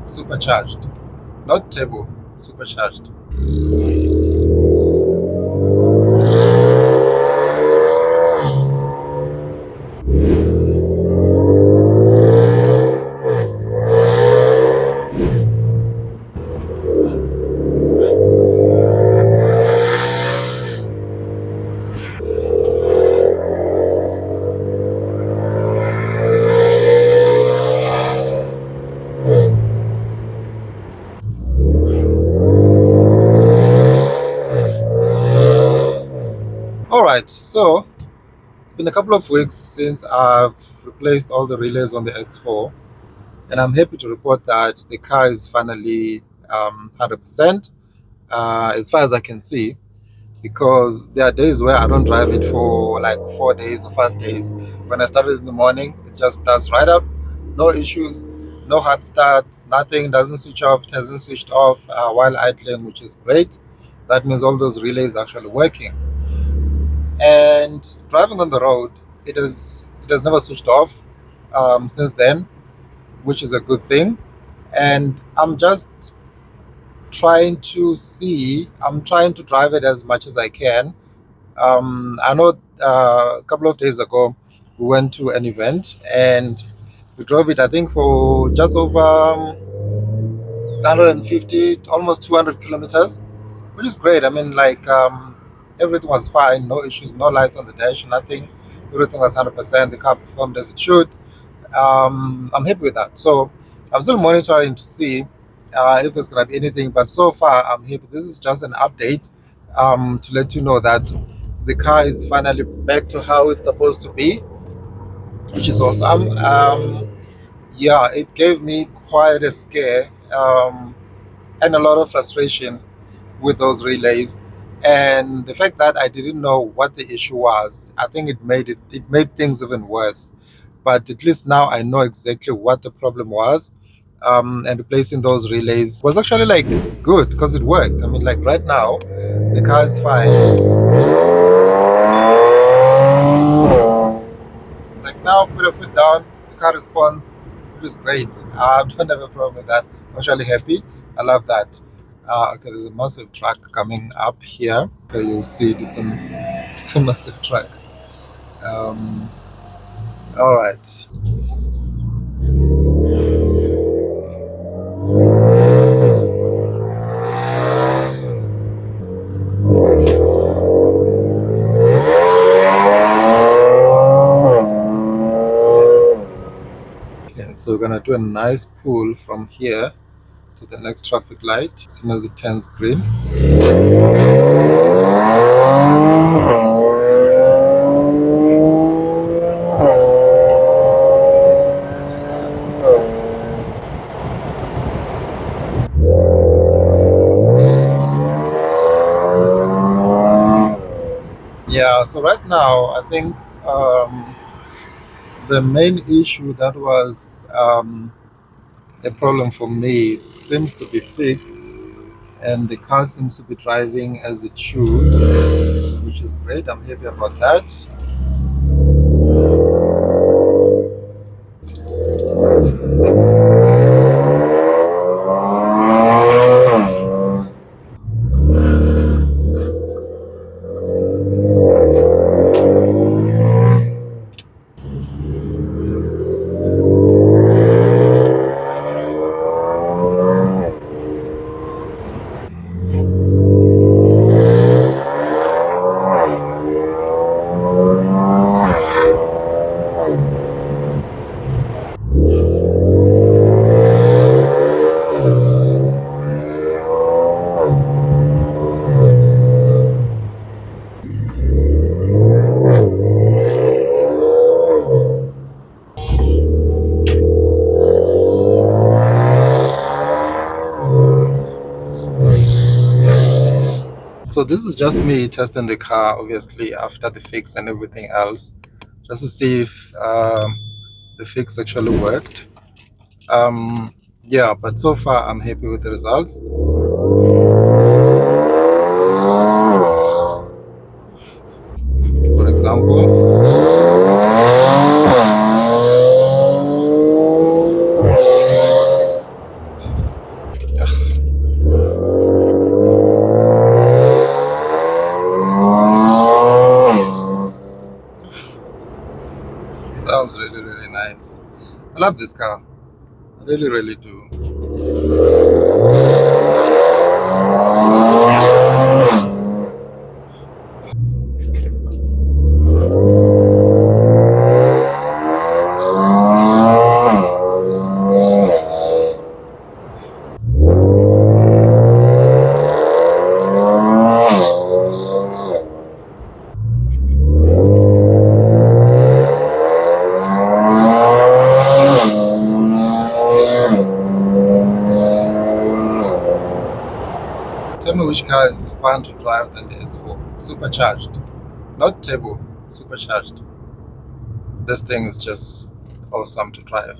supercharged, not turbo, supercharged. All right, so it's been a couple of weeks since I've replaced all the relays on the S4, and I'm happy to report that the car is finally 100% as far as I can see. Because there are days where I don't drive it for like 4 days or 5 days. When I started in the morning, it just starts right up, no issues, no hard start, nothing, doesn't switch off, hasn't switched off while idling, which is great. That means all those relays are actually working. And driving on the road, it has never switched off since then, which is a good thing. And I'm trying to drive it as much as I can. I know a couple of days ago we went to an event and we drove it, I think, for just over 150, almost 200 kilometers, which is great. I mean, like, everything was fine, no issues, no lights on the dash, nothing. Everything was 100%. The car performed as it should. I'm happy with that. So I'm still monitoring to see if there's gonna be anything. But so far, I'm happy. This is just an update to let you know that the car is finally back to how it's supposed to be, which is awesome. Yeah, it gave me quite a scare and a lot of frustration with those relays. And the fact that I didn't know what the issue was, I think it made things even worse. But at least now I know exactly what the problem was. And replacing those relays was actually like good because it worked. I mean, like right now, the car is fine. Like now, put a foot down, the car responds, which is great. I don't have a problem with that. I'm actually happy. I love that. Okay, there's a massive truck coming up here. Okay, you'll see it's a massive truck. Um, all right. Okay, so we're gonna do a nice pull from here to the next traffic light as soon as it turns green. Yeah, so right now I think the main issue that was a problem for me, it seems to be fixed, and the car seems to be driving as it should, which is great. I'm happy about that. So this is just me testing the car, obviously after the fix and everything else, just to see if the fix actually worked. Yeah, but so far I'm happy with the results. For example, I love this car. I really, really do. Tell me which car is fun to drive than the S4. Supercharged. Not turbo, supercharged. This thing is just awesome to drive.